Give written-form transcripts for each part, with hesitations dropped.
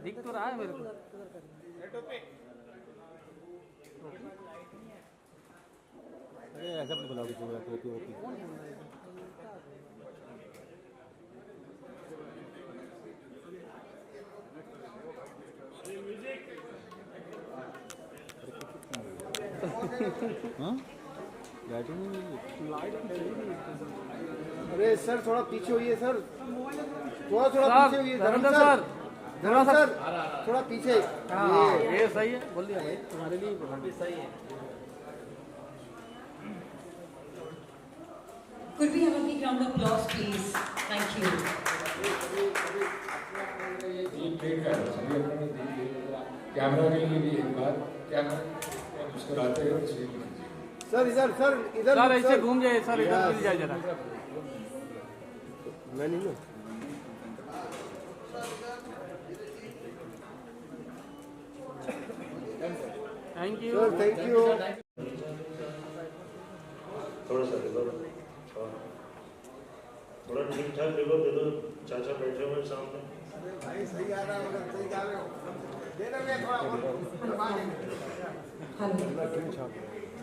दिख तो रहा है मेरे को। अरे ऐसा मत बुलाओ किसी को, टोपी वोपी। हाँ अरे सर थोड़ा पीछे होइए सर, थोड़ा पीछे होइए। धर्मेंद्र सर, सर थोड़ा पीछे। हाँ ये सही है, बोल दिया भाई, तुम्हारे लिए सही है। Could we have a big round of applause, please? Thank you. Camera के लिए भी एक बार कैमरा मुस्कुराते हुए तस्वीर लीजिए। सर इधर सर ऐसे घूम जाए सर, इधर मिल जाए जरा। मैं नहीं हूँ। Thank you sir thank you. थोड़ा सा दे दो, थोड़ा ठीक ठाक दे दो। चाचा बैठे हुए सामने। भाई सही आ रहा है, सही गा रहे हो। दे दो मैं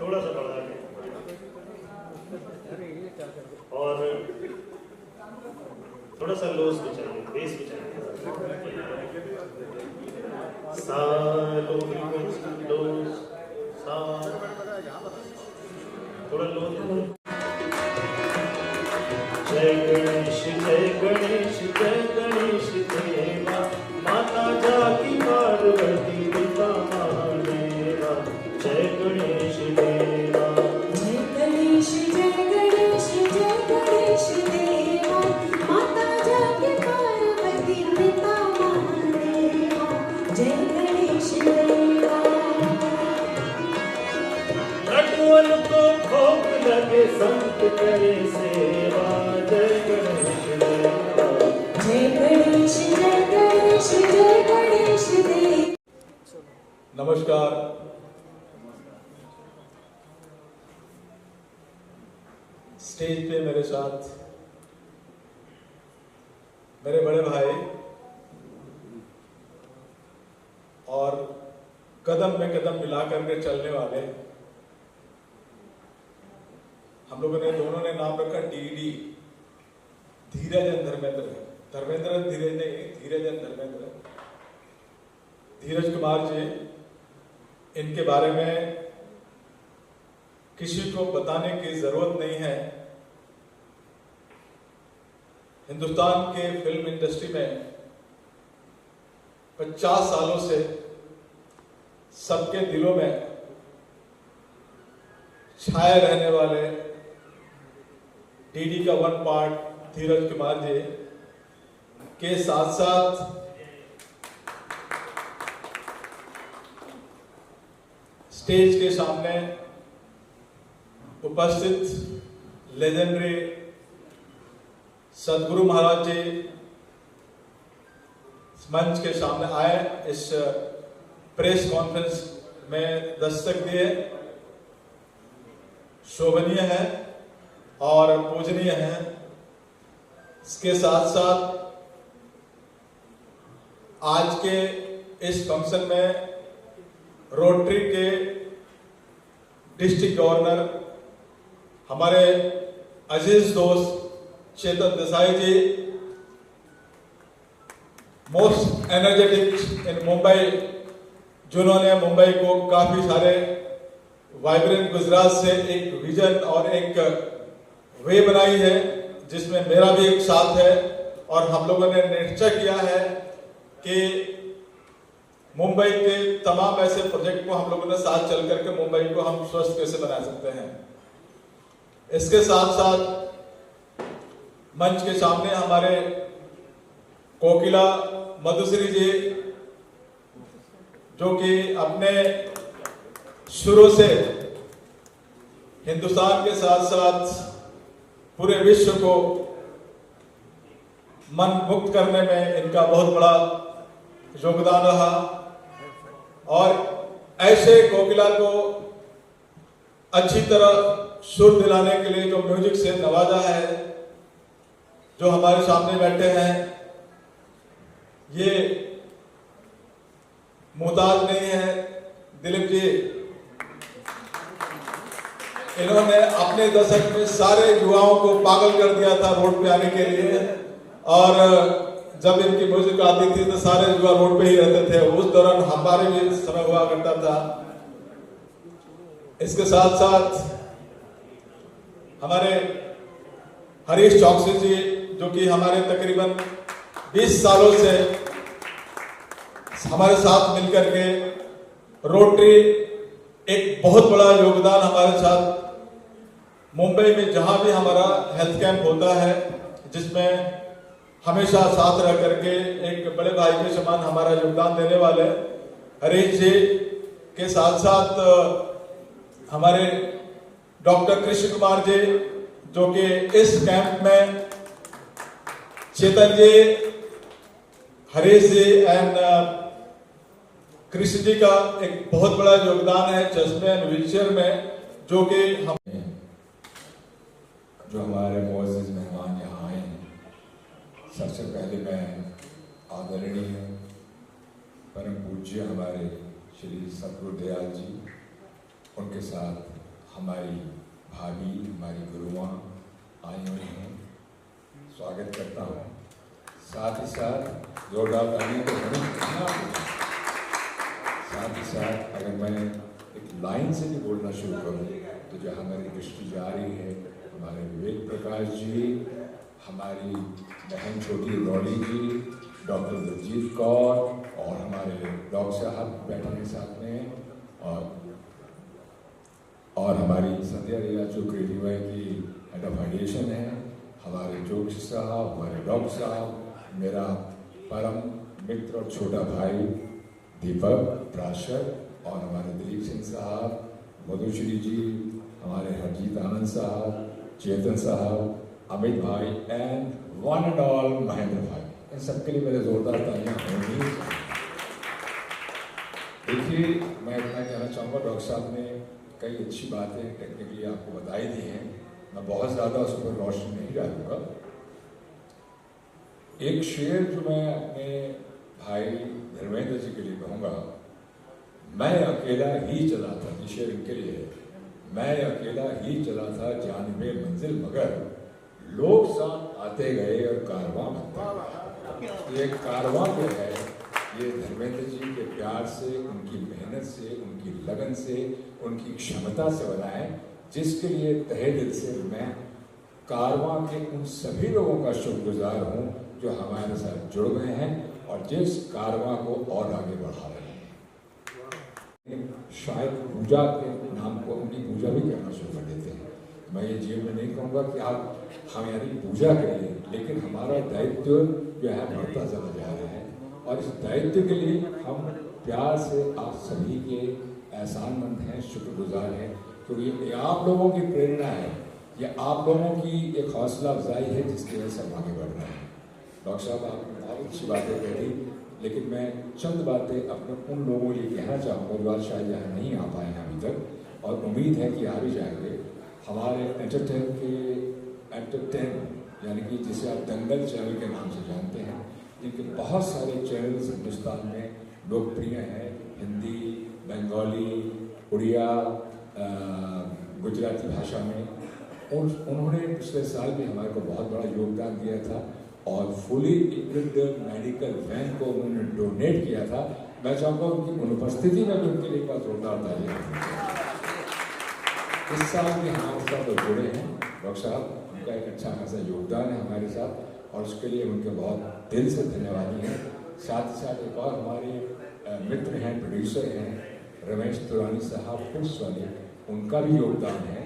थोड़ा सा बढ़ा के, और थोड़ा सा लोस भी चाहिए, बेस भी चाहिए। सा लो फ्रीक्वेंसी, लोस सा, थोड़ा लो। जय गणेश जय गणेश जय गणेश देवा, माता जाकी पार्वती पिता महादेवा। जय गणेश देवा, जय गणेश जय गणेश जय गणेश देवा, माता जाके पार्वती पिता महादेवा। जय गणेश देवा। नटवन को भोग लगे संत करे सेवा। जय गणेश देवा, जय गणेश जय गणेश जय गणेश देवा। नमस्कार। स्टेज पे मेरे साथ मेरे बड़े भाई और कदम में कदम मिला करके चलने वाले, हम लोगों ने दोनों ने नाम रखा डीडी, धीरज एंड धर्मेंद्र। धर्मेंद्र धीरज नहीं, धीरज एंड धर्मेंद्र। धीरज कुमार जी, इनके बारे में किसी को बताने की जरूरत नहीं है। हिंदुस्तान के फिल्म इंडस्ट्री में 50 सालों से सबके दिलों में छाए रहने वाले डीडी का वन पार्ट धीरज कुमार जी के साथ साथ स्टेज के सामने उपस्थित लेजेंडरी सदगुरु महाराज जी मंच के सामने आए, इस प्रेस कॉन्फ्रेंस में दस्तक दिए। शोभनीय है और पूजनीय है। इसके साथ साथ आज के इस फंक्शन में रोटरी के डिस्ट्रिक्ट गवर्नर हमारे अजीज दोस्त चेतन देसाई जी, मोस्ट एनर्जेटिक इन मुंबई, जिन्होंने मुंबई को काफी सारे वाइब्रेंट गुजरात से एक विजन और एक वे बनाई है, जिसमें मेरा भी एक साथ है। और हम लोगों ने निश्चय किया है कि मुंबई के तमाम ऐसे प्रोजेक्ट को हम लोगों ने साथ चल करके मुंबई को हम स्वस्थ कैसे बना सकते हैं। इसके साथ साथ मंच के सामने हमारे कोकिला मधुश्री जी, जो कि अपने शुरू से हिंदुस्तान के साथ साथ पूरे विश्व को मन मुक्त करने में इनका बहुत बड़ा योगदान रहा। और ऐसे कोकिला को अच्छी तरह सुर दिलाने के लिए जो म्यूजिक से नवाजा है, जो हमारे सामने बैठे हैं ये मुहताज नहीं है। दिलीप जी, इन्होंने अपने दशक में सारे युवाओं को पागल कर दिया था रोड पे आने के लिए, और जब इनकी म्यूजिक आती थी तो सारे युवा रोड पे ही रहते थे। उस दौरान हमारे भी समय हुआ करता था। इसके साथ साथ हमारे हरीश चौकसी जी, जो कि हमारे तकरीबन 20 सालों से हमारे साथ मिलकर के रोटरी, एक बहुत बड़ा योगदान हमारे साथ मुंबई में जहां भी हमारा हेल्थ कैंप होता है, जिसमें हमेशा साथ रह करके एक बड़े भाई के समान हमारा योगदान देने वाले हरीश जी के साथ साथ हमारे डॉक्टर कृष्ण कुमार जी, जो कि इस कैंप में चेतन जी, हरीश जी एंड कृष्ण जी का एक बहुत बड़ा योगदान है चश्मे एंड व्हीलचेयर में, जो कि हम जो हमारे मोअज़्ज़िज़ मेहमान यहाँ आए हैं, सबसे पहले मैं आदरणीय परम पूज्य हमारे श्री सतगुरु दयाल जी, उनके साथ हमारी भाभी, हमारी गुरुआं आई हुई हैं, स्वागत करता हूँ। साथ ही साथ जोरदार तालियों को साथ ही साथ अगर मैं एक लाइन से भी बोलना शुरू करूँ तो जो हमारी दृष्टि जा रही है, हमारे विवेक प्रकाश जी, हमारी बहन छोटी रौली जी, डॉक्टर दलजीत कौर और हमारे डॉक्टर साहब बैठे हैं साथ में, और हमारी संध्या रिया जो क्रिएटिव की हेड ऑफ आइडिएशन है, हमारे जोशी साहब, हमारे डॉक्टर साहब, मेरा परम मित्र और छोटा भाई दीपक प्राशर, और हमारे दिलीप सिंह साहब, मधुश्री जी, हमारे हरजीत आनंद साहब, चेतन साहब, अमित भाई and one and all Mahendra भाई, इन सबके लिए मेरे जोरदार तालियां होंगी। देखिए, मैं इतना कहना चाहूँगा, डॉक्टर साहब ने कई अच्छी बातें टेक्निकली आपको बताई दी हैं, मैं बहुत ज़्यादा उस पर रोशनी नहीं डालूंगा। एक शेर जो मैं अपने भाई धर्मेंद्र जी के लिए कहूँगा, मैं अकेला ही चला था, ये शेर इनके लिए है। मैं अकेला ही चला था जानिबे मंजिल, मगर लोग साथ आते गए और कारवां बनता गया। ये कारवां जो है, ये धर्मेंद्र जी के प्यार से, उनकी मेहनत से, उनकी लगन से, उनकी क्षमता से बना है, जिसके लिए तहे दिल से मैं कारवां के उन सभी लोगों का शुक्रगुजार हूँ जो हमारे साथ जुड़ गए हैं और जिस कारवां को और आगे बढ़ा रहे हैं। शायद पूजा के नाम को उनकी पूजा भी करना शुरू कर देते हैं। मैं ये जीवन में नहीं कहूँगा कि आप हमारी पूजा करिए, लेकिन हमारा दायित्व जो है बढ़ता चला जा रहा है, और इस दायित्व के लिए हम प्यार से आप सभी के एहसानमंद हैं, शुक्रगुजार हैं, क्योंकि ये आप लोगों की प्रेरणा है, ये आप लोगों की एक हौसला अफजाई है जिसकी वजह से हम आगे बढ़ रहे हैं। डॉक्टर साहब, आपने बहुत अच्छी बातें कही, लेकिन मैं चंद बातें अपने उन लोगों के लिए कहना चाहूँगा जो आज शायद यहाँ नहीं आ पाए हैं अभी तक, और उम्मीद है कि आ भी जाएंगे। हमारे एंटरटेन यानी कि जिसे आप दंगल चैनल के नाम से जानते हैं, जिनके बहुत सारे चैनल्स हिंदुस्तान में लोकप्रिय हैं, हिंदी, बंगाली, उड़िया, गुजराती भाषा में। उन्होंने पिछले साल भी हमारे को बहुत बड़ा योगदान दिया था और फुली इक्विप्ड मेडिकल वैन को उन्होंने डोनेट किया था। मैं चाहूँगा उनकी अनुपस्थिति में भी उनके लिए एक बार जोरदार तालियां। इस साल भी हमारे साथ जुड़े हैं डॉक्टर साहब, उनका एक अच्छा खासा योगदान है हमारे साथ और उसके लिए उनके बहुत दिल से धन्यवादी हैं। साथ ही साथ एक और हमारे मित्र हैं, प्रोड्यूसर हैं, रमेश तिवारी साहब, फिल्म्स वाले, उनका भी योगदान है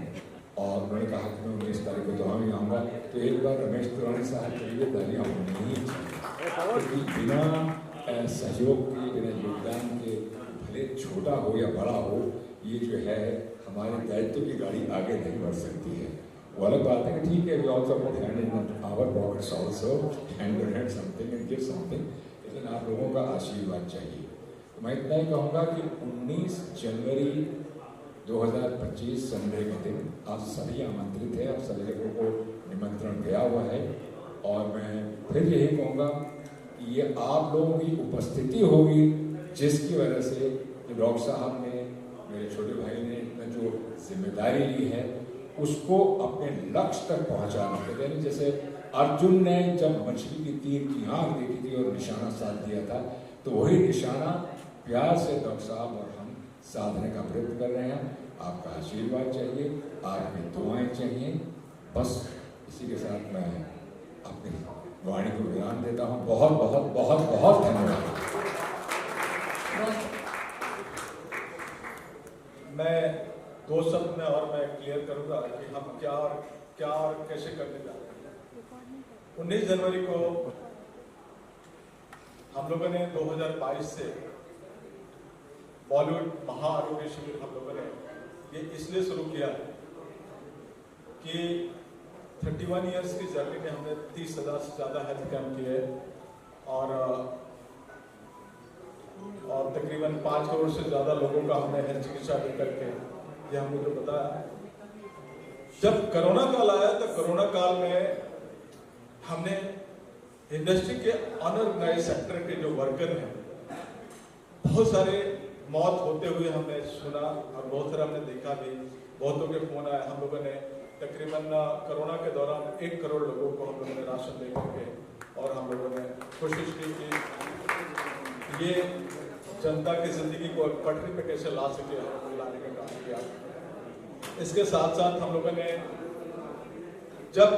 और उन्होंने कहा कि मैं 19 तारीख को दोहा में आऊँगा, तो एक बार रमेश तिवारी साहब के लिए तालियां होनी ही चाहिए। बिना सहयोग के, बिना योगदान के, भले छोटा हो या बड़ा हो, ये जो है हमारे दायित्व की गाड़ी आगे नहीं बढ़ सकती है। वो अलग बात है कि ठीक है, we also put hand in our pockets also and donate something and give something, लेकिन आप लोगों का आशीर्वाद चाहिए। तो मैं इतना ही कहूँगा कि 19 जनवरी 2025 संडे के दिन आप सभी आमंत्रित हैं, आप सभी लोगों को निमंत्रण गया हुआ है और मैं फिर यही कहूँगा ये आप लोगों की उपस्थिति होगी जिसकी वजह से डॉक्टर साहब ने, मेरे छोटे भाई ने इतना जो जिम्मेदारी ली है उसको अपने लक्ष्य तक पहुंचाना है। यानी जैसे अर्जुन ने जब मछली की तीर की आंख देखी थी और निशाना साध दिया था, तो वही निशाना प्यार से डॉक्टर साहब और हम साधने का प्रयत्न कर रहे हैं। आपका आशीर्वाद चाहिए, आपकी दुआएं चाहिए। बस इसी के साथ मैं अपनी वाणी को विराम देता हूँ। बहुत बहुत बहुत बहुत धन्यवाद। मैं दो शब्द में और मैं क्लियर करूंगा कि हम क्या और कैसे करने जा रहे हैं। 19 जनवरी को हम लोगों ने 2022 से बॉलीवुड महाआरोग्य शिविर हम लोगों ने ये इसलिए शुरू किया कि 31 इयर्स की जर्नी में हमने 30,000 से ज़्यादा हेल्थ कैंप किए और तकरीबन 5 करोड़ से ज़्यादा लोगों का हमने हेल्थ चिकित्सा करके ये हमने जो बताया। जब कोरोना काल आया तो कोरोना काल में हमने इंडस्ट्री के अनऑर्गेनाइज्ड सेक्टर के जो वर्कर हैं, बहुत सारे मौत होते हुए हमने सुना और बहुत सारा हमने देखा भी। बहुतों के फोन आए। हम लोगों ने तकरीबन कोरोना के दौरान 1 करोड़ लोगों को हम लोगों ने राशन दे करके और हम लोगों ने कोशिश की कि ये जनता की जिंदगी को पटरी पे कैसे ला सके, लाने का काम किया। इसके साथ साथ हम लोगों ने जब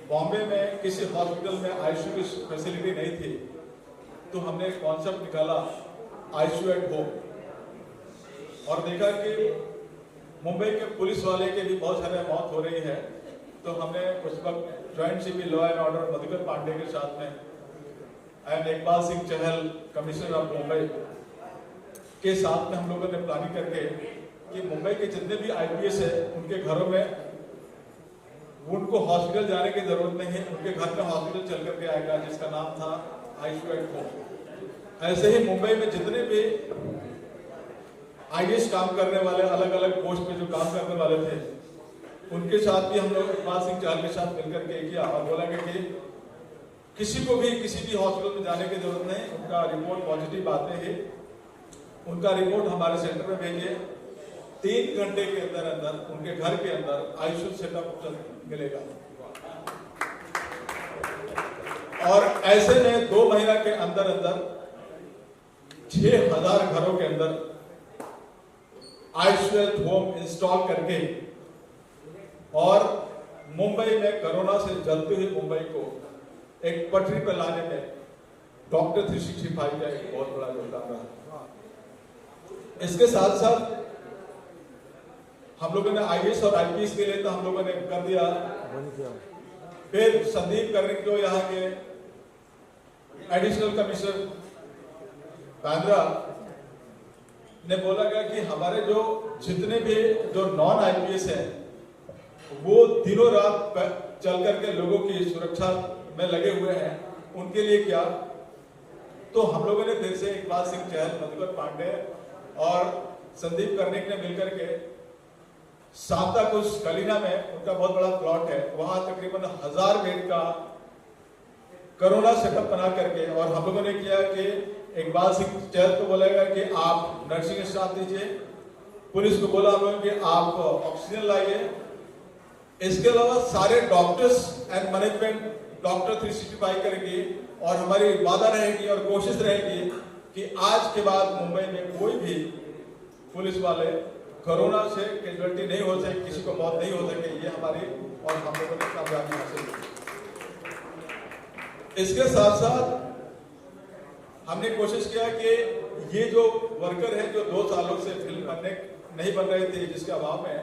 बॉम्बे में किसी हॉस्पिटल में आईसीयू की फैसिलिटी नहीं थी तो हमने एक कॉन्सेप्ट निकाला आईसीयू एट होम, और देखा कि मुंबई के पुलिस वाले के भी बहुत सारे मौत हो रही है। तो हमने उस वक्त joint CP law and order Madhukar Pandey के साथ में and Iqbal Singh Chahal commissioner of Mumbai के साथ में हम लोगों ने प्लानिंग करके कि मुंबई के जितने भी आईपीएस है उनके घरों में उनको हॉस्पिटल जाने की जरूरत नहीं है, उनके घर में हॉस्पिटल चल करके आएगा, जिसका नाम था आईसीयू एट होम। ऐसे ही मुंबई में जितने भी आईएएस काम करने वाले, अलग अलग पोस्ट पे जो काम करने वाले थे, उनके साथ भी हम लोग इकबाल सिंह चहल के साथ मिलकर के किया और बोला कि किसी को भी किसी भी हॉस्पिटल में जाने की जरूरत नहीं, उनका रिपोर्ट पॉजिटिव आते ही उनका रिपोर्ट हमारे सेंटर में भेजिए। 3 घंटे के अंदर अंदर उनके घर के अंदर आईसीयू सेटअप मिलेगा। और ऐसे में 2 महीना के अंदर अंदर 6,000 घरों के अंदर आईसीयू एट होम इंस्टॉल करके और मुंबई में कोरोना से जलती हुई मुंबई को एक पटरी पर लाने में डॉक्टर 365 का एक बहुत बड़ा योगदान रहा। इसके साथ साथ हम लोगों ने आईएएस और आईपीएस के लिए तो हम लोगों ने कर दिया। फिर संदीप कर्णिक जो यहाँ के एडिशनल कमिश्नर बांद्रा ने बोला गया कि हमारे जो जितने भी जो नॉन आईपीएस है वो दिनों रात चल करके लोगों की सुरक्षा में लगे हुए हैं, उनके लिए क्या। तो हम लोगों ने फिर से इकबाल सिंह चहल, मधुकर पांडे और संदीप कर्णिक ने मिलकर के सांताक्रूज कलीना में उनका बहुत बड़ा प्लॉट है, वहां तकरीबन 1000 बेड का कोरोना सेटअप बना करके, और हम लोगों ने किया कि इकबाल सिंह चहल को बोला गया कि आप नर्सिंग स्टाफ दीजिए, पुलिस को बोला हम लोगों कि आप ऑक्सीजन लाइए। इसके अलावा सारे डॉक्टर्स एंड मैनेजमेंट डॉक्टर 365 करेगी और हमारी वादा रहेगी और कोशिश रहेगी कि आज के बाद मुंबई में कोई भी पुलिस वाले कोरोना से कैजुअलिटी नहीं हो सके, किसी को मौत नहीं हो सके। ये हमारी और हम लोगों ने कामयाबी हासिल की। इसके साथ साथ हमने कोशिश किया कि ये जो वर्कर है जो 2 सालों से फिल्म नहीं बन रहे थे, जिसके अभाव में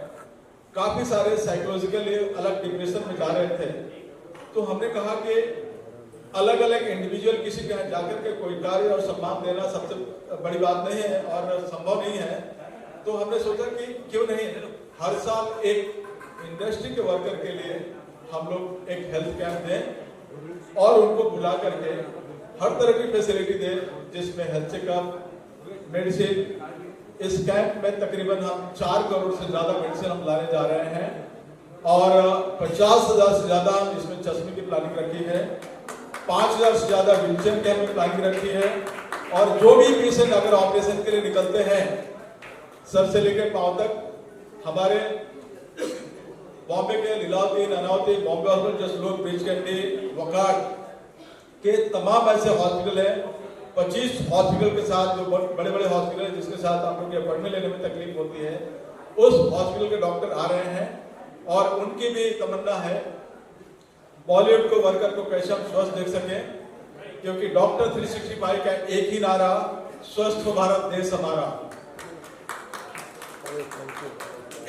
काफी सारे साइकोलॉजिकली अलग डिप्रेशन में जा रहे थे, तो हमने कहा कि अलग अलग इंडिविजुअल किसी के यहाँ जाकर के कोई कार्य और सम्मान देना सबसे बड़ी बात नहीं है और संभव नहीं है। तो हमने सोचा कि क्यों नहीं हर साल एक इंडस्ट्री के वर्कर के लिए हम लोग एक हेल्थ कैंप दें और उनको बुला करके हर तरह की फैसिलिटी दें, जिसमें हेल्थ चेकअप, मेडिसिन। इस कैंप में तकरीबन हम 4 करोड़ से ज्यादा मेडिसिन हम लाने जा रहे हैं और 50,000 से ज्यादा हम इसमें चश्मे की प्लानिंग रखी है। 5000 से ज़्यादा व्हीलचेयर की हमने प्लानिंग रखी है। और जो भी पेशेंट अगर ऑपरेशन के लिए निकलते हैं सर से लेकर पांव तक, हमारे बॉम्बे के लीलावती, नानावती, बॉम्बे हॉस्पिटल, जसलोक, ब्रिजकंडी, वकाट के तमाम ऐसे हॉस्पिटल हैं, 25 हॉस्पिटल के साथ, जो बड़े बड़े हॉस्पिटल हैं जिसके साथ आप लोग के अपॉइंटमेंट लेने में तकलीफ होती है, उस हॉस्पिटल के डॉक्टर आ रहे हैं। और उनकी भी तमन्ना है बॉलीवुड को वर्कर को कैसे हम स्वस्थ देख सकें, क्योंकि डॉक्टर 365 का एक ही नारा, स्वस्थ हो भारत देश हमारा।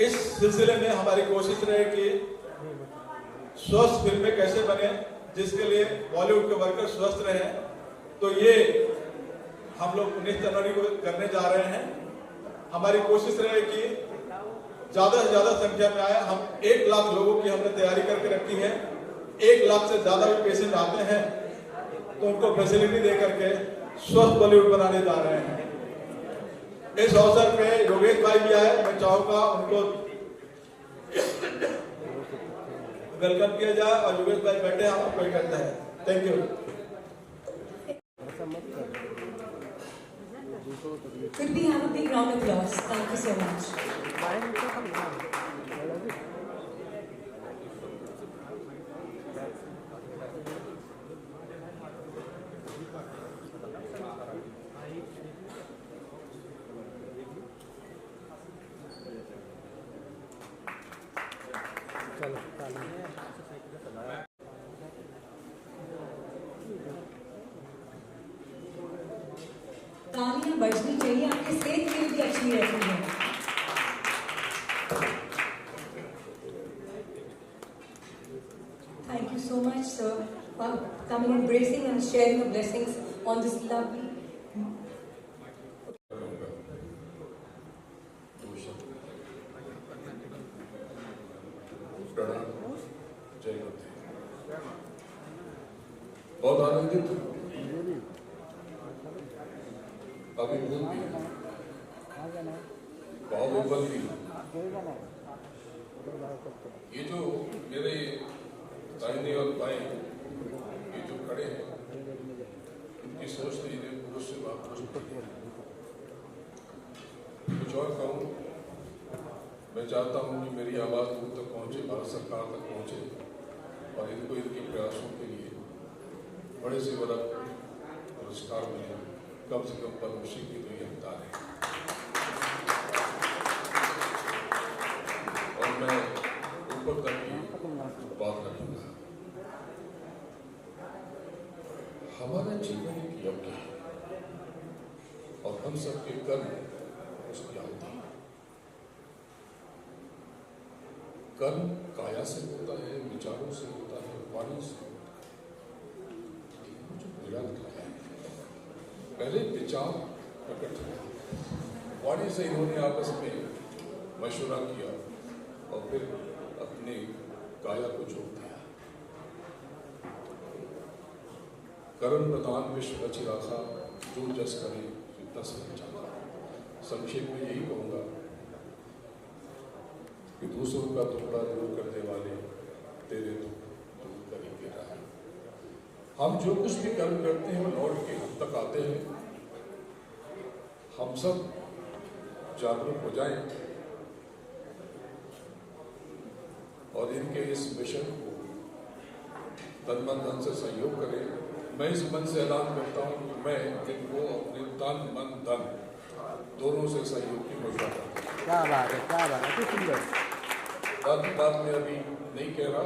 इस सिलसिले में हमारी कोशिश रहे कि स्वस्थ फिल्में कैसे बने जिसके लिए बॉलीवुड के वर्कर स्वस्थ रहे। तो ये हम लोग 19 जनवरी को करने जा रहे हैं। हमारी कोशिश रहे कि ज्यादा से ज्यादा संख्या में आए। हम 1 लाख लोगों की हमने तैयारी करके रखी है। 1 लाख से ज्यादा भी पेशेंट आते हैं तो उनको फैसिलिटी दे करके स्वस्थ बॉलीवुड बनाने जा रहे हैं। इस अवसर पे योगेश भाई भी आए, मैं चाहूंगा उनको वेलकम किया जाए। और योगेश भाई बैठे हम कोई करता है। Thank you. Could we have a big round of applause? Thank you so much. तालियां बजनी चाहिए, आपके सेहत के लिए भी अच्छी रहती है। Thank you so much, sir, for coming and embracing and sharing the blessings on this lovely. बहुत आनंदित अभी बाहुबल भी ये जो मेरे दाहिने और बाएं ये जो खड़े हैं उनकी सोच तो इन्हें पुरुष से बात कुछ और कहूँ। मैं चाहता हूँ कि मेरी आवाज़ दूर तक पहुँचे, भारत सरकार तक पहुँचे और इनको इनके प्रयासों के लिए बड़े से बड़ा पुरस्कार मिले। कम से कम पद्मश्री की तो ये हकदार है। और मैं ऊपर तक की बात रखूंगा। हमारा जीवन एक यज्ञ है और हम सबके कर्म उसकी आहुति है। कर्म काया से होता है, विचारों से होता है, वाणी से होता है। जो मेरा लिखा है पहले विचार प्रकट हुआ, वाणी से इन्होंने आपस में मशवरा किया और फिर अपने काया को जोड़ दिया। कर्म प्रधान विश्व रचि राखा, जो जस करे तस चाखा। संक्षेप में यही कहूंगा कि दूसरों का टुकड़ा दूर करने वाले तेरे दुख दूर करेंगे राह। हम जो कुछ भी कर्म करते हैं वो लौट के हम तक आते हैं। हम सब जागरूक हो जाएं और इनके इस मिशन को तन मन धन से सहयोग करें। मैं इस मन से ऐलान करता हूं कि मैं इनको अपने तन मन धन दोनों से सहयोग की घोषणा करता हूं। क्या बात है, क्या बात है, सुंदर। बात में अभी नहीं कह रहा,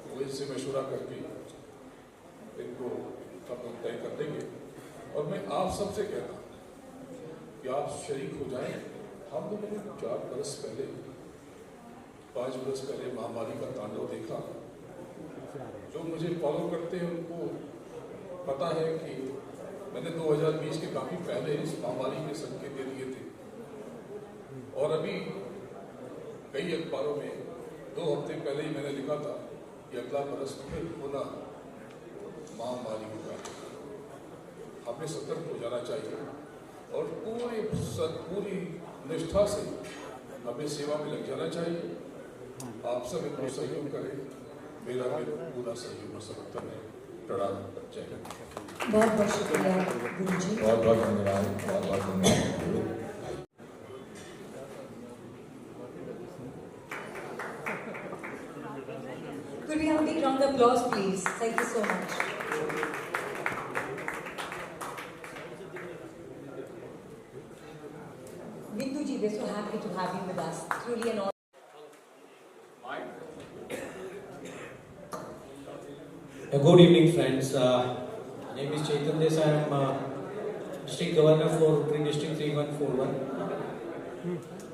वो इससे मशवरा करके इनको हम तय कर देंगे। और मैं आप सबसे कहता हूँ कि आप शरीक हो जाएं। हम लोगों ने 4 बरस पहले, 5 बरस पहले महामारी का तांडव देखा। जो मुझे फॉलो करते हैं उनको पता है कि मैंने 2020 के काफी पहले इस महामारी के संकेत दे दिए थे और अभी कई अखबारों में 2 हफ्ते पहले ही मैंने लिखा था कि अगला बरस फिर पुनः महामारी होगा। हमें सतर्क हो जाना चाहिए और पूरी निष्ठा से हमें सेवा में लग जाना चाहिए। आप सब इनको सहयोग करें, मेरा भी पूरा सहयोग और समर्थन है। थोड़ा बच्चे बहुत बहुत शुक्रिया गुरु जी। बहुत बहुत धन्यवाद, बहुत बहुत धन्यवाद। Could we have a big round of applause, please? Thank you so much. Bindu ji, we're so happy to have you with us. Truly an honor. Good evening, friends. My name is Chetan Desai. I am District Governor for Uttar District 3141.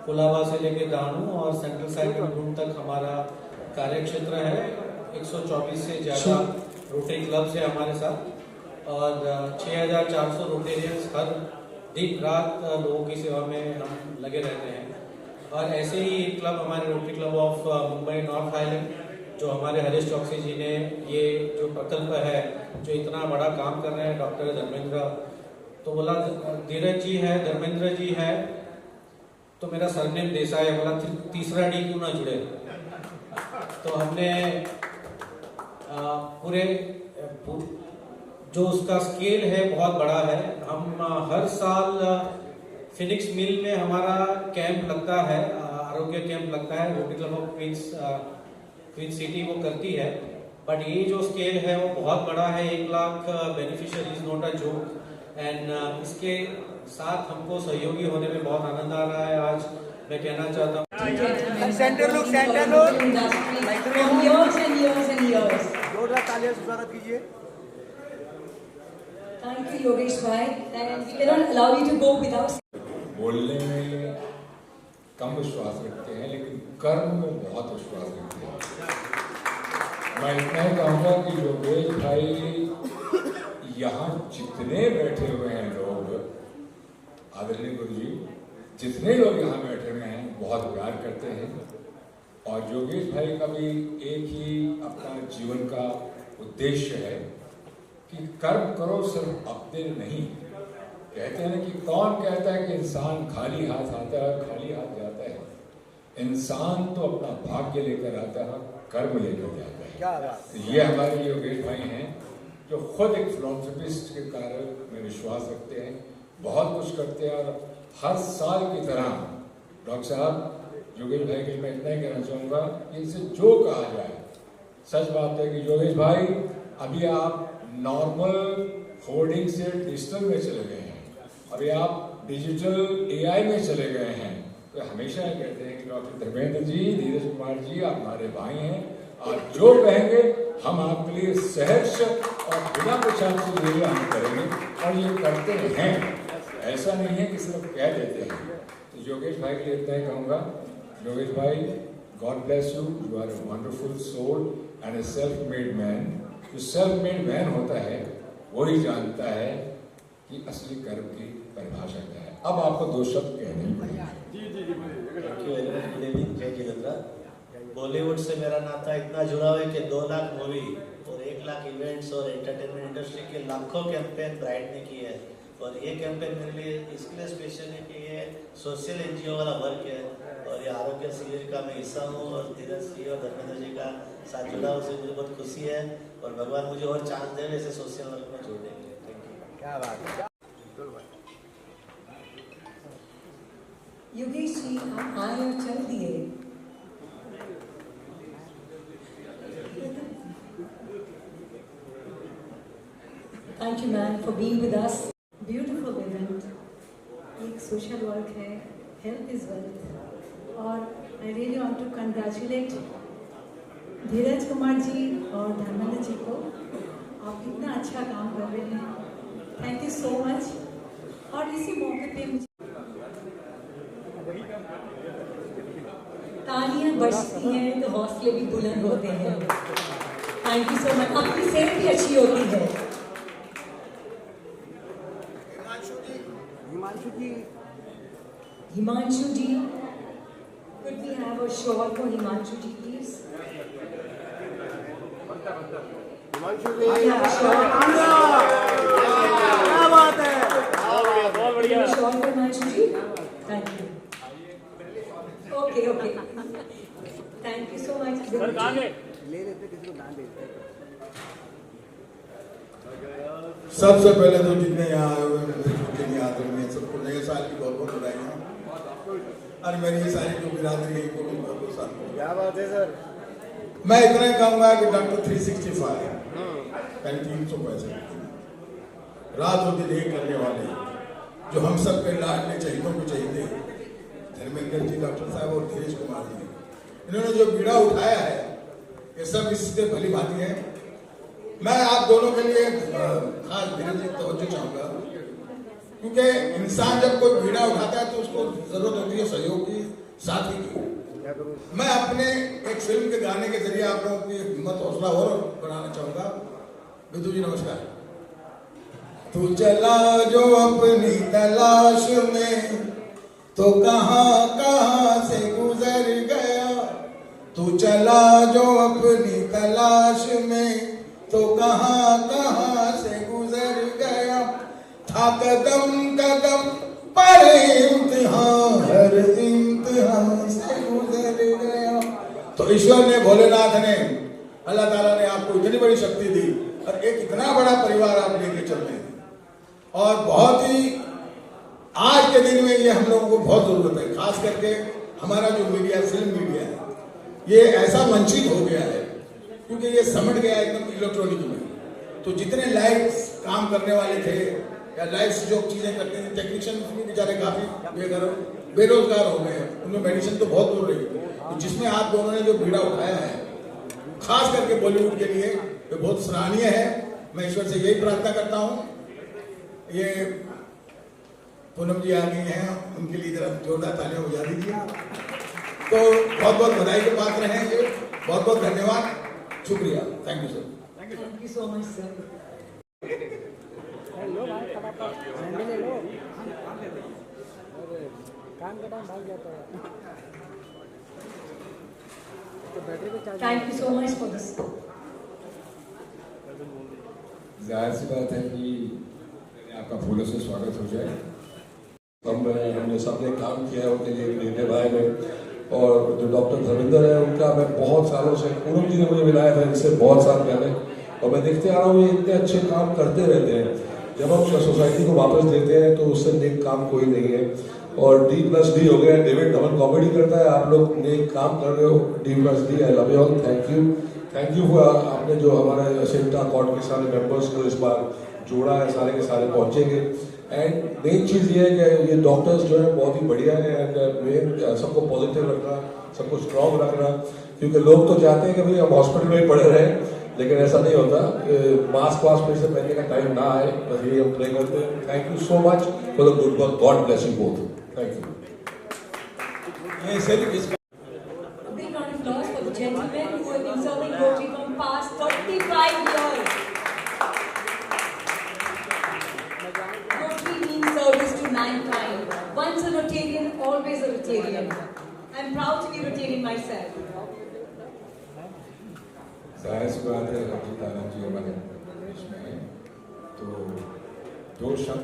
Colaba से लेके दानू और central side room तक हमारा कार्य क्षेत्र है। 124 से ज़्यादा रोटरी क्लब्स है हमारे साथ और 6400 रोटेरियंस हर दिन रात लोगों की सेवा में हम लगे रहते हैं। और ऐसे ही एक क्लब हमारे rotary club of Mumbai north island, जो हमारे हरीश चौकसी जी ने ये जो प्रकल्प है, जो इतना बड़ा काम कर रहे हैं, डॉक्टर धर्मेंद्र, तो बोला धीरज जी है, धर्मेंद्र जी है, तो मेरा सरनेम देसाई है, बोला तीसरा डी क्यों ना जुड़े। तो हमने पूरे जो उसका स्केल है बहुत बड़ा है। हम हर साल फिनिक्स मिल में हमारा कैंप लगता है, आरोग्य कैंप लगता है, rotary club of queen city वो करती है। बट ये जो स्केल है वो बहुत बड़ा है, 1 lakh beneficiaries note a joke. And इसके साथ हमको सहयोगी होने में बहुत आनंद आ रहा है। आज मैं कहना चाहता हूँ सेंटर लोग From years and years and years. जोरदार तालियों से स्वागत कीजिए। Thank you, Yogesh bhai. And we cannot allow you to go without. बोलने में कम विश्वास रखते हैं लेकिन कर्म में बहुत विश्वास रखते हैं। मैं इतना ही कहूँगा कि योगेश भाई यहाँ जितने बैठे हुए हैं लोग, आदरणीय गुरु जी, जितने लोग यहाँ बैठे हुए हैं बहुत प्यार करते हैं। और योगेश भाई का भी एक ही अपना जीवन का उद्देश्य है कि कर्म करो सिर्फ अपने नहीं। कहते हैं ना कि कौन कहता है कि इंसान खाली हाथ आता है और खाली हाथ जाता है। इंसान तो अपना भाग्य लेकर आता है, कर्म लेकर जाता है। क्या बात। तो ये हमारे योगेश भाई हैं जो खुद एक फिलॉसफिस्ट के कार्य में विश्वास रखते हैं, बहुत कुछ करते हैं। और हर साल की तरह डॉक्टर साहब, योगेश भाई के लिए मैं इतना ही कहना चाहूँगा कि इनसे जो कहा जाए, सच बात है कि योगेश भाई अभी आप नॉर्मल होर्डिंग से डिजिटल में चले गए हैं, अभी आप डिजिटल AI में चले गए हैं। तो हमेशा ये कहते हैं कि डॉक्टर धर्मेंद्र जी, धीरज कुमार जी, आप हमारे भाई हैं, आप जो कहेंगे हम आपके लिए सहर्ष और बिना पहचान से लिए हम करेंगे और ये करते हैं। ऐसा नहीं है कि सिर्फ कह देते हैं। तो योगेश भाई के लिए इतना ही कहूँगा, योगेश भाई, god bless you, you are a wonderful soul and a self made man. जो सेल्फ मेड मैन होता है वही जानता है कि असली कर्म की परिभाषा क्या है। अब आपको 2 शब्द कहने ही पड़ेंगे। जय जितेंद्र। बॉलीवुड से मेरा नाता इतना जुड़ा हुआ है कि 2 लाख मूवी और 1 लाख इवेंट्स और एंटरटेनमेंट इंडस्ट्री के लाखों कैंपेन ब्राइट ने किए हैं। और ये कैंपेन मेरे लिए इसलिए स्पेशल है कि ये सोशल NGO वाला वर्क है और ये आरोग्य शिविर का मैं हिस्सा हूँ और धीरज जी और धर्मेंद्र जी का साथ जुड़ा उससे मुझे बहुत खुशी है और भगवान मुझे और चांस दे ऐसे सोशल वर्क में जुड़ने के लिए। Thank you. क्या बात है। योगेश जी, आप आए और चल दिए। Thank you, man, for being with us. Beautiful event. एक social work है, health is wealth. और I really want to congratulate धीरज कुमार जी और धर्मेंद्र जी को। आप इतना अच्छा काम कर रहे हैं। Thank you so much. और इसी मौके पे मुझे तालियां बजती हैं तो हौसले भी बुलंद होते हैं। Thank you so much. आपकी सेहत भी अच्छी होती है। हिमांशु जी, could we have a shawl for Himanshu ji, please? Himanshu जी, क्या बात है। बहुत बढ़िया। shawl for Himanshu ji? Thank you. Okay, okay. Thank you so much. Sir कहाँ गए? ले लेते किसी को दान देते। सबसे पहले तो जितने यहाँ आए हुए जितने आदमी हैं सबको नए साल की बहुत बहुत बधाइयाँ। और मेरी ये सारी जो बिरादरी है इनको भी बहुत बहुत साल। क्या बात है सर। मैं इतना ही कहूँगा कि डॉक्टर 365 365 रात और दिन एक करने वाले जो हम सब के लाडले शहीदों को चाहिए धर्मेंद्र जी डॉक्टर साहब और धीरेज कुमार जी, इन्होंने जो बीड़ा उठाया है ये सब इससे भली भांति है। मैं आप दोनों के लिए खास धीरेज जी तवज्जो चाहूंगा, क्योंकि इंसान जब कोई बीड़ा उठाता है तो उसको जरूरत होती है सहयोग की, साथी की। मैं अपने एक फिल्म के गाने के जरिए आप लोगों की हिम्मत हौसला और बढ़ाना चाहूंगा। विदु जी नमस्कार। तू चला जो अपनी तलाश में तो कहां कहां से गुजर गया, तू चला जो अपनी तलाश में तो कहां कहां से गुजर गया, था कदम कदम पर इम्तिहान हर इम्तिहान से गुजर गया। तो ईश्वर ने, भोलेनाथ ने, अल्लाह ताला ने आपको इतनी बड़ी शक्ति दी और एक इतना बड़ा परिवार आप लेके चल रहे हैं और बहुत ही आज के दिन में ये हम लोगों को बहुत जरूरत है। खास करके हमारा जो मीडिया, फिल्म मीडिया है, ये ऐसा वंचित हो गया है क्योंकि ये समझ गया एकदम इलेक्ट्रॉनिक में। तो जितने लाइव काम करने वाले थे या लाइव जो चीजें करते थे, टेक्नीशियन भी बेचारे काफी बेरोजगार हो गए, उनमें मेडिसिन तो बहुत दूर रही। तो जिसमें आप दोनों ने जो बीड़ा उठाया है खास करके बॉलीवुड के लिए, ये बहुत सराहनीय है। मैं ईश्वर से यही प्रार्थना करता हूँ। ये पूनम जी आ गई हैं, उनके लिए जरा जोरदार तालियां बजा दीजिए। तो बहुत बहुत बधाई के पात्र हैं ये, बहुत बहुत धन्यवाद, शुक्रिया, thank you sir. Thank you so much sir. लो भाई फटाफट हैंडल ले लो, काम का टाइम भाग जाता है तो बैटरी पे charge. Thank you so much for this. जाहिर सी बात है कि आपका फूलों से स्वागत हो जाए। हमने सबने काम किया है उनके लिए मेरे भाई में, और जो डॉक्टर धर्मेंद्र है उनका मैं बहुत सालों से, पूनम जी ने मुझे मिलाया था इनसे बहुत साल पहले, और मैं देखते आ रहा हूँ ये इतने अच्छे काम करते रहते हैं। जब हम सोसाइटी को वापस देते हैं तो उससे नेक काम कोई नहीं है। और D+D हो गया, डेविड धवन कॉमेडी करता है, आप लोग नेक काम कर रहे हो। D+D, I love you all, thank you for आपने जो हमारे असेंटा कॉर्ड के सारे मेंबर्स को इस बार जोड़ा है, सारे के सारे पहुंचेंगे। एंड मेन चीज़ ये है कि ये डॉक्टर्स जो है बहुत ही बढ़िया है। एंड मेन सबको पॉजिटिव रखना, सबको स्ट्रॉन्ग रखना, क्योंकि लोग तो चाहते हैं कि भाई हम हॉस्पिटल में ही पड़े रहें, लेकिन ऐसा नहीं होता। मास्क वास्क फिर से पहनने का टाइम ना आए, बस यही हम प्रे करते हैं। Thank you so much for the good work, God bless you both, thank you. A big round of applause for the gentlemen who have been serving Rotary from past 35 years. Rotary means service to mankind. Once a Rotarian, always a Rotarian. I'm proud to be Rotarian myself. जाहिर सी बात है रंजीत आनंद जी हमारे देश में हैं, तो दो शब्द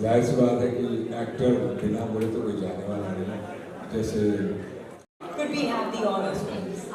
जाहिर सी बात है कि एक्टर बिना बोले तो कोई जाने वाला नहीं। जैसे Could we have the honors, please?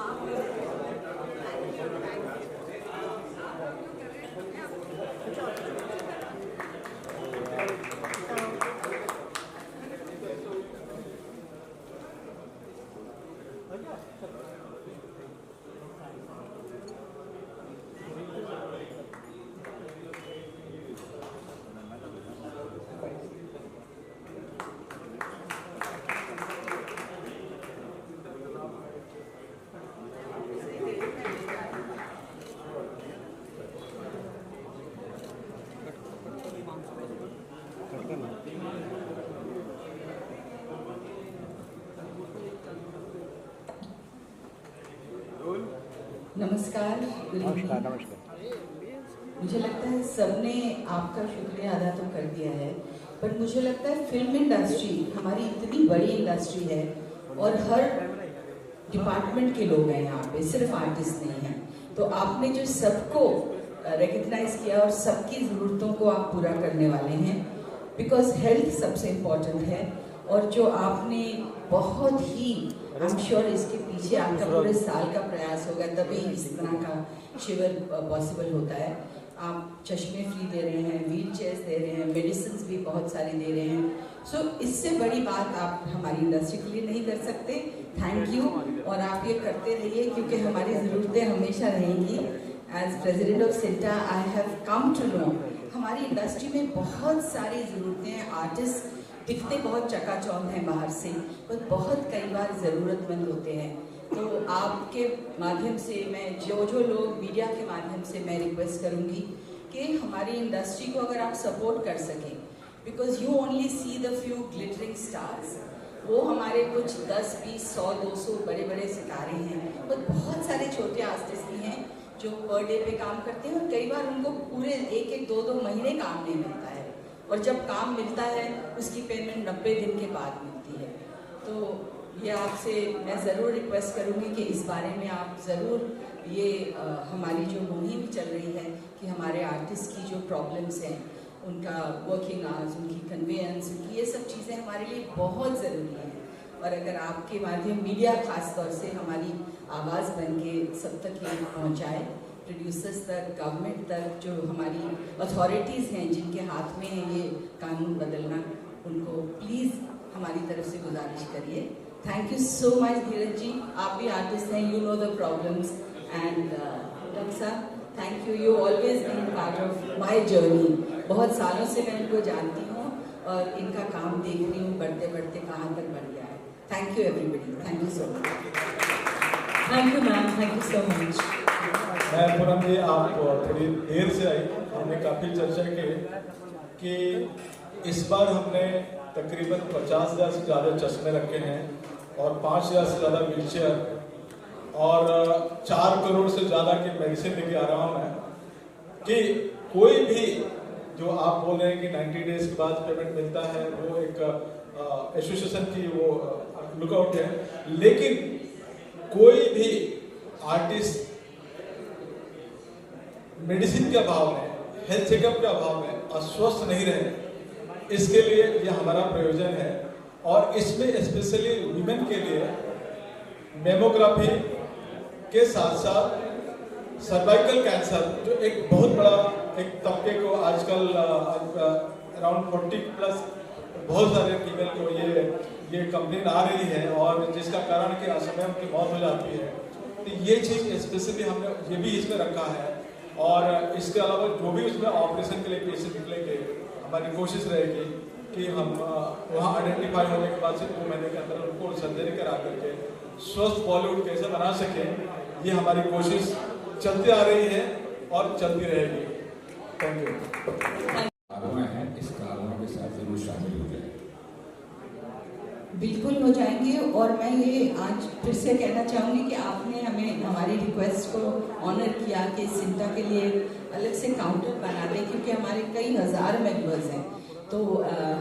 नमस्कार। नमस्कार। मुझे लगता है सबने आपका शुक्रिया अदा तो कर दिया है, पर मुझे लगता है फिल्म इंडस्ट्री हमारी इतनी बड़ी इंडस्ट्री है और हर डिपार्टमेंट के लोग हैं यहाँ पे, सिर्फ आर्टिस्ट नहीं हैं। तो आपने जो सबको रिकग्नाइज किया और सबकी ज़रूरतों को आप पूरा करने वाले हैं, बिकॉज हेल्थ सबसे इम्पोर्टेंट है। और जो आपने बहुत ही आई एम श्योर इसके पीछे आपका पूरे साल का प्रयास होगा, तभी इस तरह का शिविर पॉसिबल होता है। आप चश्मे फ्री दे रहे हैं, व्हील चेयर्स दे रहे हैं, मेडिसिन भी बहुत सारी दे रहे हैं। सो इससे बड़ी बात आप हमारी इंडस्ट्री के लिए नहीं कर सकते। थैंक यू, और आप ये करते रहिए क्योंकि हमारी ज़रूरतें हमेशा रहेंगी। As president of CINTAA I have come to know हमारी इंडस्ट्री में बहुत सारी ज़रूरतें हैं। आर्टिस्ट दिखते बहुत चकाचौंध हैं बाहर से, पर बहुत कई बार ज़रूरतमंद होते हैं। तो आपके माध्यम से मैं जो लोग मीडिया के माध्यम से मैं रिक्वेस्ट करूँगी कि हमारी इंडस्ट्री को अगर आप सपोर्ट कर सकें, because you only see the few glittering stars, वो हमारे कुछ 10, 20, 100, 200 बड़े बड़े सितारे हैं, और बहुत सारे छोटे आर्टिस्ट भी हैं जो पर डे पे काम करते हैं, और कई बार उनको पूरे 1-1, 2-2 महीने काम नहीं मिलता है, और जब काम मिलता है उसकी पेमेंट 90 दिन के बाद मिलती है। तो ये आपसे मैं ज़रूर रिक्वेस्ट करूँगी कि इस बारे में आप ज़रूर ये हमारी जो मुहिम चल रही है कि हमारे आर्टिस्ट की जो प्रॉब्लम्स हैं, उनका वर्किंग आवर्स, उनकी कन्वेंस, उनकी ये सब चीज़ें हमारे लिए बहुत ज़रूरी हैं। और अगर आपके माध्यम मीडिया ख़ास तौर से हमारी आवाज़ बन के सब तक ये पहुँचाए, प्रोड्यूसर्स तक, गवर्नमेंट तक, जो हमारी अथॉरिटीज़ हैं जिनके हाथ में है ये कानून बदलना, उनको प्लीज़ हमारी तरफ से गुजारिश करिए। Thank you so much Dheeraj ji, आप भी आर्टिस्ट हैं, you know the problems, and doctor thank you, you always been part of my journey. बहुत सालों से मैं इनको जानती हूँ और इनका काम देख रही हूँ बढ़ते बढ़ते कहाँ तक बढ़ गया है। Thank you everybody, thank you so much. Thank you ma'am, thank you so much. मैं पूनम जी, आप थोड़ी देर से आई, हमने काफ़ी चर्चा की कि इस बार हमने तकरीबन 50,000 से ज़्यादा चश्मे रखे हैं और 5,000 से ज़्यादा व्हील चेयर और 4 करोड़ से ज़्यादा की मेडिसिन लेके आ रहा हूँ मैं, कि कोई भी जो आप बोल रहे हैं कि 90 डेज के बाद पेमेंट मिलता है, वो एक एसोसिएशन की वो लुकआउट है, लेकिन कोई भी आर्टिस्ट मेडिसिन के अभाव में, हेल्थ चेकअप के अभाव में अस्वस्थ नहीं रहे, इसके लिए ये हमारा प्रयोजन है। और इसमें स्पेशली वीमेन के लिए मेमोग्राफी के साथ साथ सर्वाइकल कैंसर, जो एक बहुत बड़ा एक तबके को आजकल अराउंड 40+ बहुत सारे फीमेल को ये कंप्लेन आ रही है, और जिसका कारण कि असमय उनकी मौत हो जाती है। तो ये चीज़ स्पेशली हमने ये भी इसमें रखा है, और इसके अलावा जो भी उसमें ऑपरेशन के लिए केसेस निकलेंगे, हमारी कोशिश रहेगी कि हम वहाँ आइडेंटिफाई होने के बाद से 2 महीने के अंदर उनको सर्जरी करा करके स्वस्थ बॉलीवुड कैसे बना सके, ये हमारी कोशिश चलती आ रही है और चलती रहेगी। Thank you. इस कारणों के साथ जरूर शामिल हो जाए। बिल्कुल हो जाएंगे, और मैं ये आज फिर से कहना चाहूँगी कि आपने हमें हमारी रिक्वेस्ट को ऑनर किया कि सिंटा के लिए अलग से काउंटर बना दें, क्योंकि हमारे कई हज़ार मेंबर्स हैं, तो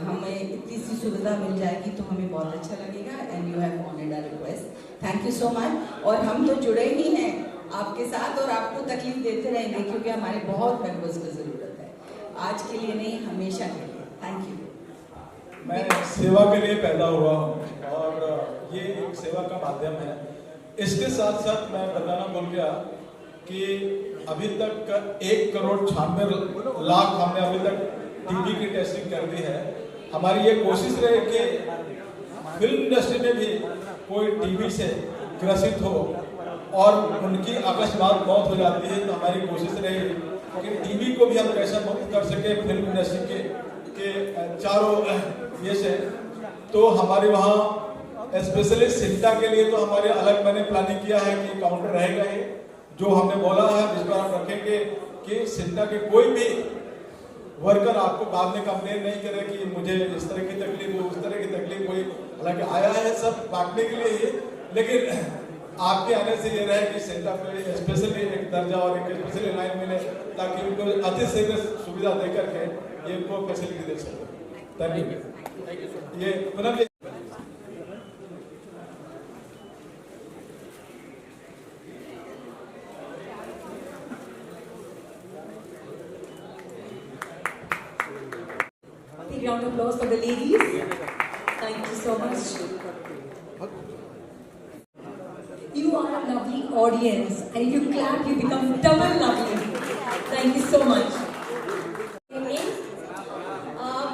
हमें इतनी सी सुविधा मिल जाएगी तो हमें बहुत अच्छा लगेगा। And you have honoured our request, thank you so much. और हम तो जुड़े ही हैं आपके साथ, और आपको तकलीफ देते रहेंगे क्योंकि हमारे बहुत मेंबर्स को ज़रूरत है, आज के लिए नहीं, हमेशा के लिए। Thank you. मैं सेवा के लिए पैदा हुआ हूँ और ये एक सेवा का माध्यम है। इसके साथ साथ मैं बताना भूल गया कि अभी तक 1,96,00,000 हमने अभी तक टीबी की टेस्टिंग कर दी है। हमारी ये कोशिश रहे कि फिल्म इंडस्ट्री में भी कोई टीबी से ग्रसित हो और उनकी अकस्मात मौत हो जाती है, तो हमारी कोशिश रही कि टीबी को भी हम कैसे मुक्त कर सके फिल्म इंडस्ट्री के चारों ये से। तो हमारे वहाँ स्पेशली सिंटा के लिए तो हमारे अलग मैंने प्लानिंग किया है कि काउंटर रहेगा ही, जो हमने बोला है, जिस पर हम रखेंगे कि सिंटा के कोई भी वर्कर आपको बाद में कंप्लेन नहीं करे कि मुझे इस तरह की तकलीफ हो, उस तरह की तकलीफ हुई। हालांकि आया है सब बांटने के लिए ही, लेकिन आपके आने से ये रहे कि सिंटा पे स्पेशली एक दर्जा और एक स्पेशली लाइन मिले, ताकि उनको अति शीघ्र सुविधा दे करके ये उनको फैसिलिटी दे सके। Thank you. ये पुनः Big round of applause for the ladies. Thank you so much. lovely audience. And if you clap, you become double lovely. Thank you so much.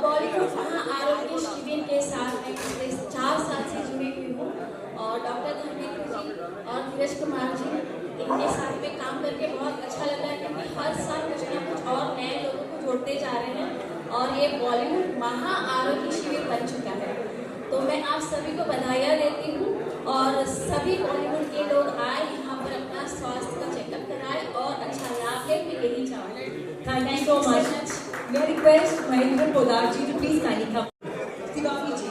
Bollywood महाआरोग्य शिविर के साथ मैं पिछले 4 साल से जुड़ी हुई हूँ और डॉक्टर धर्मेंद्र जी और धीरज कुमार जी इनके साथ में काम करके बहुत अच्छा लग रहा है, क्योंकि हर साल कुछ ना कुछ और नए लोगों को जोड़ते जा रहे हैं और ये बॉलीवुड महाआरोग्य शिविर बन चुका है। तो मैं आप सभी को बधाइयाँ देती हूँ और सभी बॉलीवुड के लोग आए यहाँ पर अपना स्वास्थ्य का चेकअप कराए और अच्छा लाभ ले, मैं यही चाहूँगी। Thank you so much. May I request Mahendra Podar ji to please kindly come. Sivaji ji.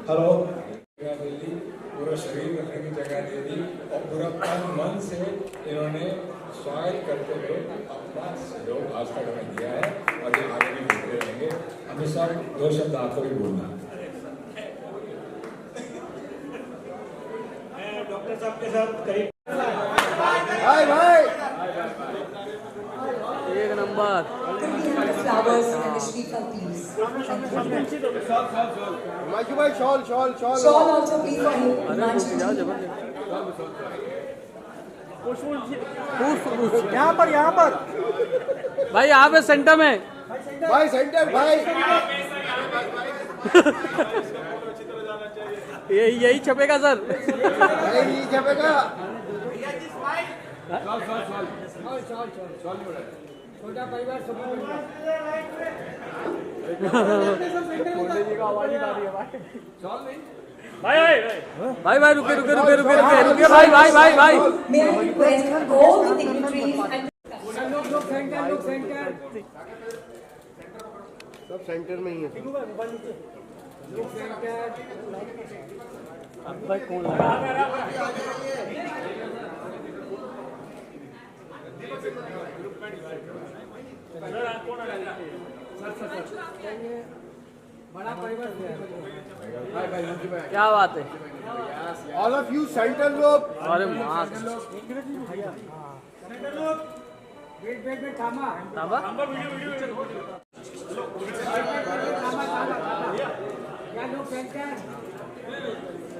Hello. पूरा शरीर रखने की जगह दे दी और पूरा तन मन से इन्होंने स्वागत करते हुए अपना सहयोग आज तक हमें दिया है और ये आगे भी देते रहेंगे। हमेशा 2 शब्द आपको भी बोलना है। डॉक्टर साहब के साथ करीब भाई एक number. Flowers and the Shrikhand, please. भाई shawl shawl shawl Shawl also please for him. Himanshu ji. यहाँ पर भाई यहाँ पे सेंटर में भाई सेंटर भाई यही छपेगा सर, यही छपेगा। छोटा परिवार भाई रुके भाई। May I request all the dignitaries and sub centre में ही है। भाई कौन बड़ा परिवार क्या बात है। ऑल ऑफ यू सेंटर लोग। अरे वेट थामा क्या लोग सेंटर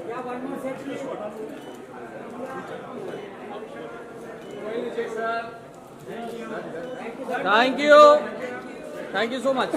क्या one more set please. Thank you so much.